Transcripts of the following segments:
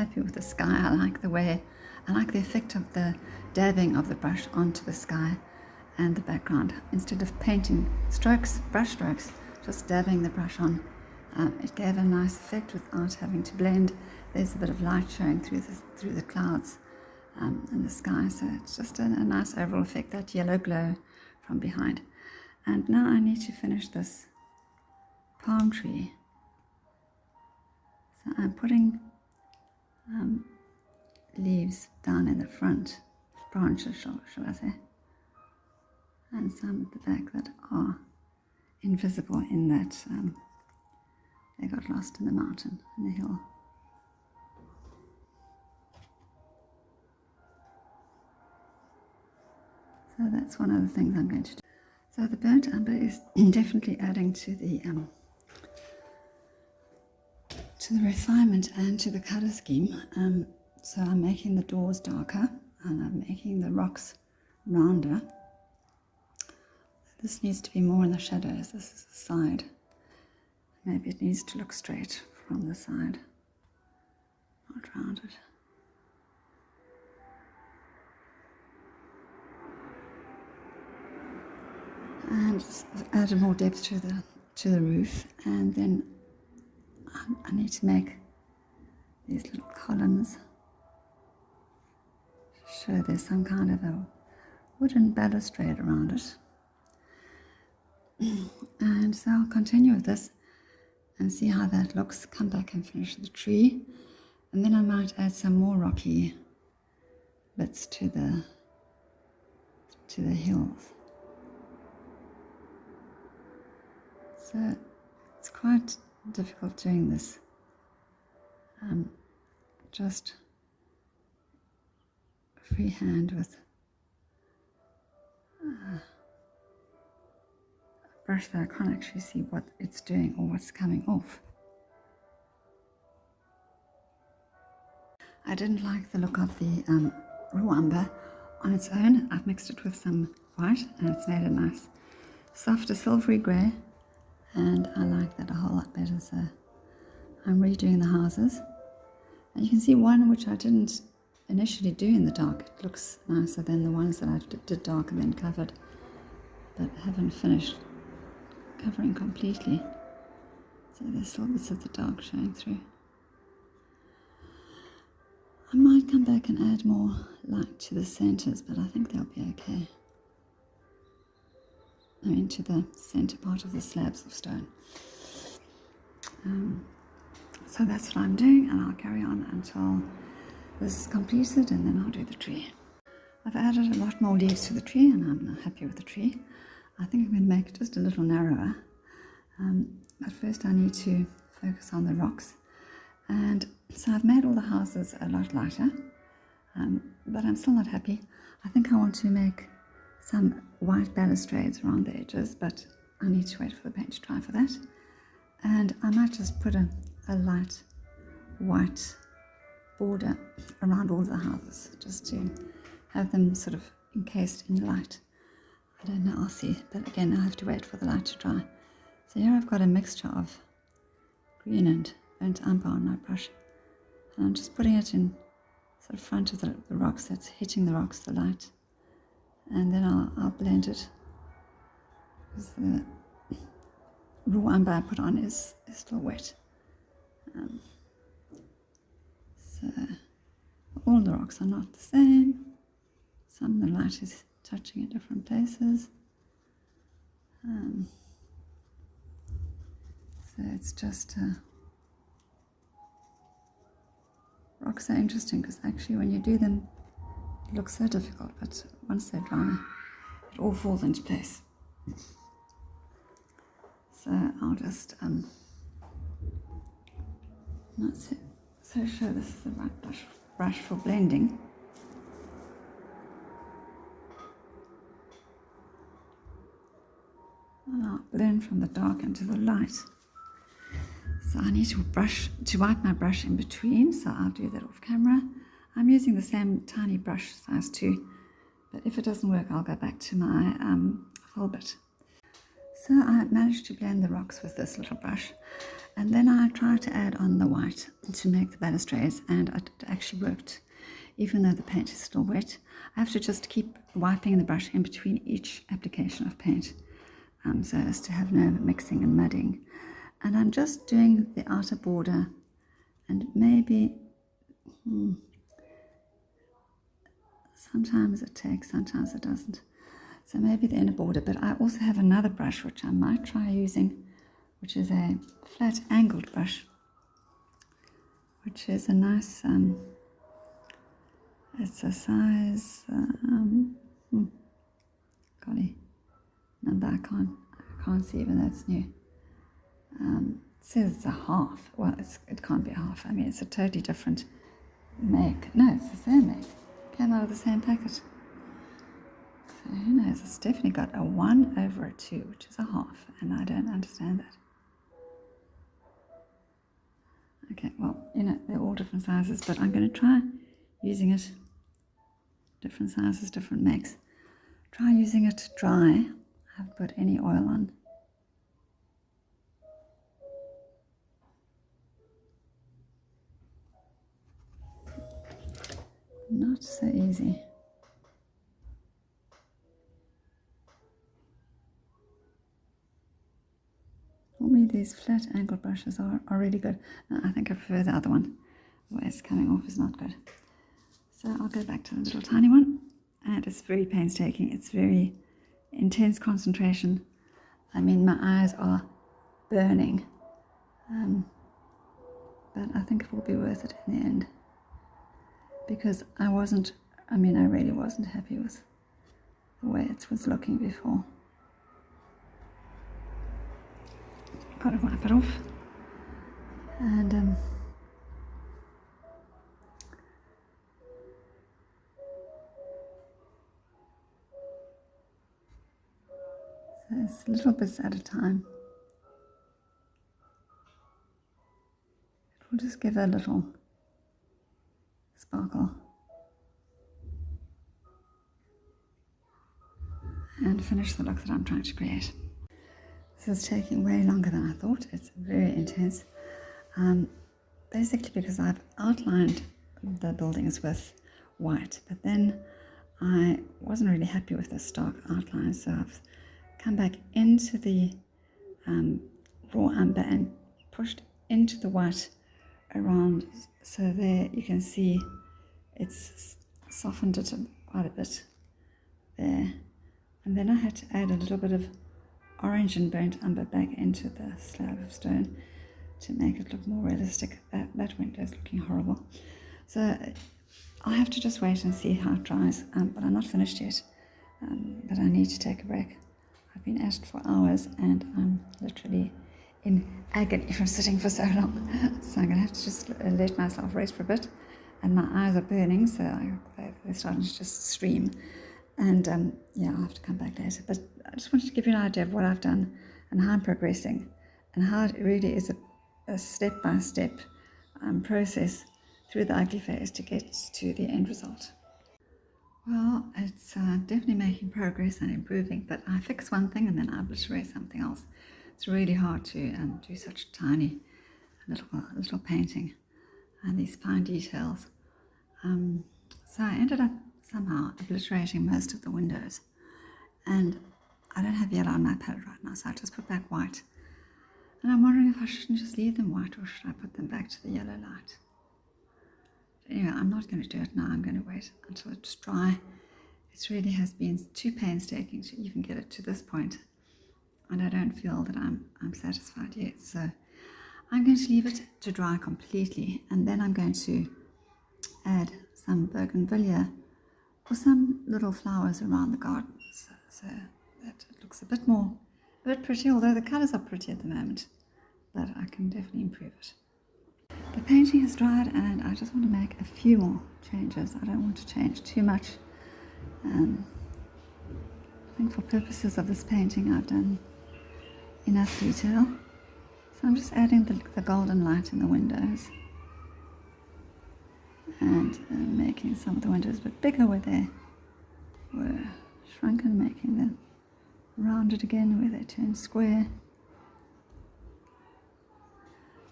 happy with the sky. I like the effect of the dabbing of the brush onto the sky and the background. Instead of painting brush strokes, just dabbing the brush on, it gave a nice effect without having to blend. There's a bit of light showing through the clouds in the sky, so it's just a nice overall effect, that yellow glow from behind. And now I need to finish this palm tree. So I'm putting leaves down in the front, branches shall I say, and some at the back that are invisible in that they got lost in the mountain, in the hill. So that's one of the things I'm going to do. So the burnt umber is definitely adding to the refinement and to the colour scheme. So I'm making the doors darker and I'm making the rocks rounder. This needs to be more in the shadows. This is the side. Maybe it needs to look straight from the side, not rounded. And just add more depth to the roof, and then I need to make these little columns. Show there's some kind of a wooden balustrade around it. And so I'll continue with this and see how that looks. Come back and finish the tree, and then I might add some more rocky bits to the hills. So it's quite difficult doing this just freehand with a brush that I can't actually see what it's doing or what's coming off. I didn't like the look of the raw umber on its own. I've mixed it with some white and it's made a nice softer silvery grey, and I like that a whole lot better. So I'm redoing the houses, and you can see one which I didn't initially do in the dark. It looks nicer than the ones that I did dark and then covered, but haven't finished covering completely. So there's still bits of the dark showing through. I might come back and add more light to the centres, but I think they'll be okay. I mean, to the centre part of the slabs of stone. So that's what I'm doing, and I'll carry on until this is completed, and then I'll do the tree. I've added a lot more leaves to the tree, and I'm happy with the tree. I think I'm going to make it just a little narrower. But first I need to focus on the rocks. And so I've made all the houses a lot lighter, but I'm still not happy. I think I want to make some white balustrades around the edges, but I need to wait for the paint to dry for that. And I might just put a light white border around all the houses, just to have them sort of encased in light. I don't know, I'll see, but again I have to wait for the light to dry. So here I've got a mixture of green and burnt umber on my brush, and I'm just putting it in sort of front of the rocks, that's hitting the rocks, the light, and then I'll blend it, because the raw umber I put on is still wet. So all the rocks are not the same. Some of the light is touching at different places. So it's just rocks are interesting, because actually when you do them it looks so difficult, but once they're dry it all falls into place. So I'll just not so sure this is the right brush for blending. And I'll blend from the dark into the light. So I need to wipe my brush in between, so I'll do that off camera. I'm using the same tiny brush size too, but if it doesn't work I'll go back to my full bit. So I managed to blend the rocks with this little brush, and then I tried to add on the white to make the balustrades, and it actually worked. Even though the paint is still wet, I have to just keep wiping the brush in between each application of paint, so as to have no mixing and mudding. And I'm just doing the outer border, and maybe sometimes it takes, sometimes it doesn't. So maybe the inner border, but I also have another brush which I might try using, which is a flat angled brush, which is a nice, it's a size, golly, number I can't see even though it's new. It says it's a half. Well, it can't be a half. I mean, it's a totally different make. No, it's the same make. Came out of the same packet. So who knows? It's definitely got a 1/2, which is a half, and I don't understand that. Okay, well, they're all different sizes, but I'm going to try using it. Different sizes, different makes. Try using it dry. I haven't put any oil on. Not so easy. Normally these flat angle brushes are really good. I think I prefer the other one. The way it's coming off is not good. So I'll go back to the little tiny one. And it's very painstaking. It's very intense concentration. I mean, my eyes are burning. But I think it will be worth it in the end. Because I really wasn't happy with the way it was looking before. Got to wipe it off. And so it's little bits at a time. It will just give a little sparkle. And finish the look that I'm trying to create. This is taking way longer than I thought. It's very intense. Basically because I've outlined the buildings with white, but then I wasn't really happy with the stark outline, so I've come back into the raw umber and pushed into the white around, so there you can see it's softened it quite a bit there. And then I had to add a little bit of orange and burnt umber back into the slab of stone to make it look more realistic. That window is looking horrible. So I'll have to just wait and see how it dries, but I'm not finished yet. But I need to take a break. I've been at it for hours and I'm literally in agony from sitting for so long. So I'm going to have to just let myself rest for a bit. And my eyes are burning, so they're starting to just stream. And I'll have to come back later. But I just wanted to give you an idea of what I've done and how I'm progressing and how it really is a step-by-step process through the ugly phase to get to the end result. Well, it's definitely making progress and improving, but I fix one thing and then I obliterate something else. It's really hard to do such tiny little painting and these fine details. So I ended up somehow obliterating most of the windows, and I don't have yellow on my palette right now, so I just put back white. And I'm wondering if I shouldn't just leave them white or should I put them back to the yellow light. Anyway, I'm not going to do it now. I'm going to wait until it's dry. It really has been too painstaking to even get it to this point, and I don't feel that I'm satisfied yet. So I'm going to leave it to dry completely, and then I'm going to add some bougainvillea or some little flowers around the garden, so that it looks a bit pretty, although the colours are pretty at the moment, but I can definitely improve it. The painting has dried and I just want to make a few more changes. I don't want to change too much. I think for purposes of this painting I've done enough detail. So I'm just adding the golden light in the windows and making some of the windows a bit bigger where they were shrunken, making the rounded again where they turn square.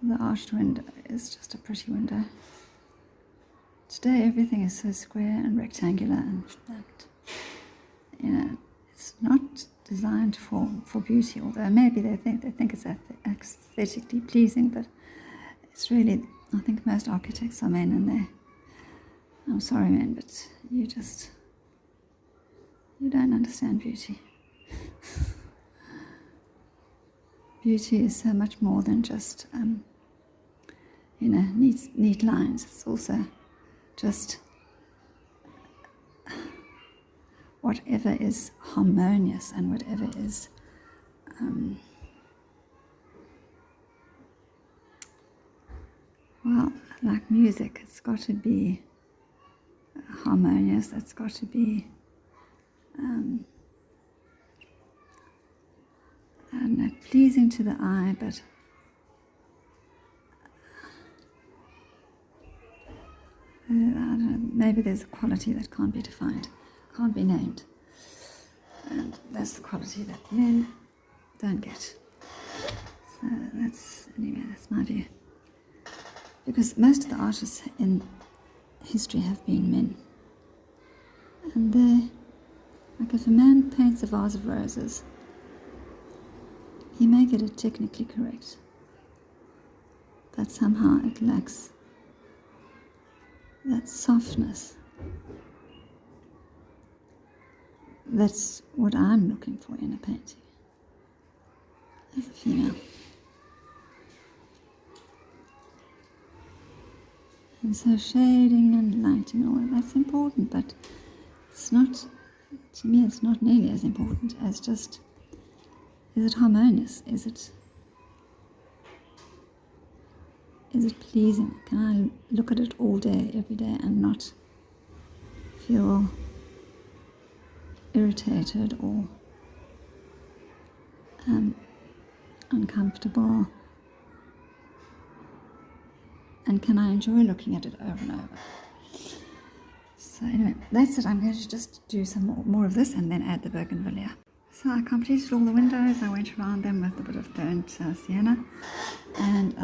The arched window is just a pretty window. Today everything is so square and rectangular and it's not designed for beauty, although maybe they think it's aesthetically pleasing, but it's really, I think most architects are men, and I'm sorry men, but you don't understand beauty. Beauty is so much more than just neat lines. It's also just whatever is harmonious and whatever is like music. It's got to be harmonious. It's got to be pleasing to the eye, but I don't know, maybe there's a quality that can't be defined, can't be named, and that's the quality that men don't get. So that's my view, because most of the artists in history have been men, and like if a man paints a vase of roses, he may get it technically correct, but somehow it lacks that softness. That's what I'm looking for in a painting as a female. And so shading and lighting and all that's important, but it's not, to me it's not nearly as important as just, is it harmonious? Is it pleasing? Can I look at it all day, every day, and not feel irritated or uncomfortable? And can I enjoy looking at it over and over? So anyway, that's it. I'm going to just do some more of this and then add the bougainvillea. So I completed all the windows. I went around them with a bit of burnt sienna, and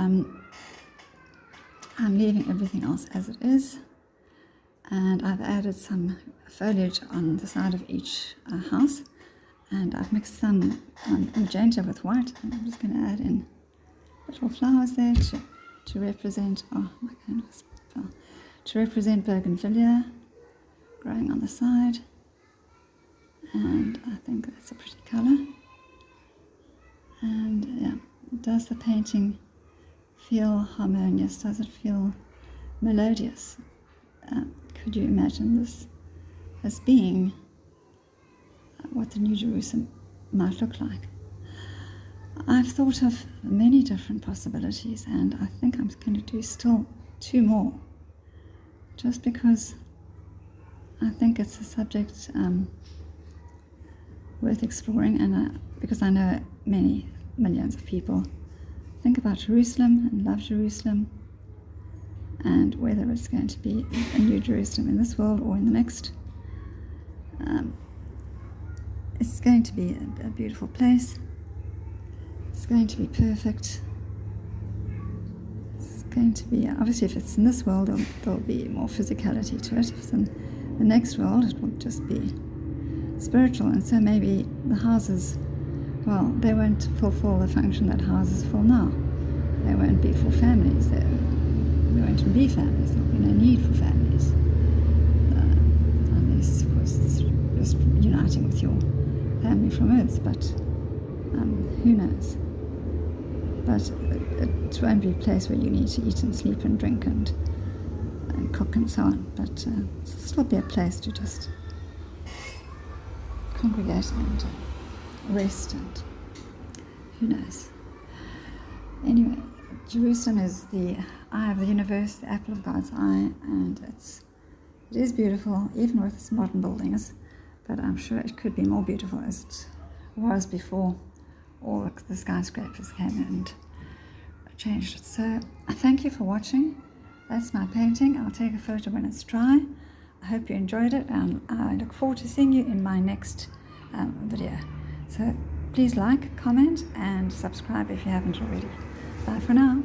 I'm leaving everything else as it is. And I've added some foliage on the side of each house, and I've mixed some magenta with white, and I'm just going to add in little flowers there to represent, to represent bougainvillea growing on the side. And I think that's a pretty colour. And yeah, does the painting feel harmonious? Does it feel melodious? Could you imagine this as being what the New Jerusalem might look like? I've thought of many different possibilities, and I think I'm going to do still 2 more, just because I think it's a subject worth exploring, and because I know many millions of people think about Jerusalem and love Jerusalem, and whether it's going to be a new Jerusalem in this world or in the next. It's going to be a beautiful place. It's going to be perfect. It's going to be, obviously if it's in this world, there'll be more physicality to it. If it's in the next world, it will just be spiritual. And so maybe the houses, well, they won't fulfill the function that houses fill now. They won't be for families. There won't be families. There'll be no need for families. Unless, of course, it's just uniting with your family from earth, but who knows? But it won't be a place where you need to eat and sleep and drink and cook and so on. But it'll still be a place to just congregate and rest, and who knows. Anyway, Jerusalem is the eye of the universe, the apple of God's eye, and it is beautiful, even with its modern buildings, but I'm sure it could be more beautiful as it was before all the skyscrapers came and changed it. So I thank you for watching. That's my painting. I'll take a photo when it's dry. I hope you enjoyed it, and I look forward to seeing you in my next video. So please like, comment and subscribe if you haven't already. Bye for now.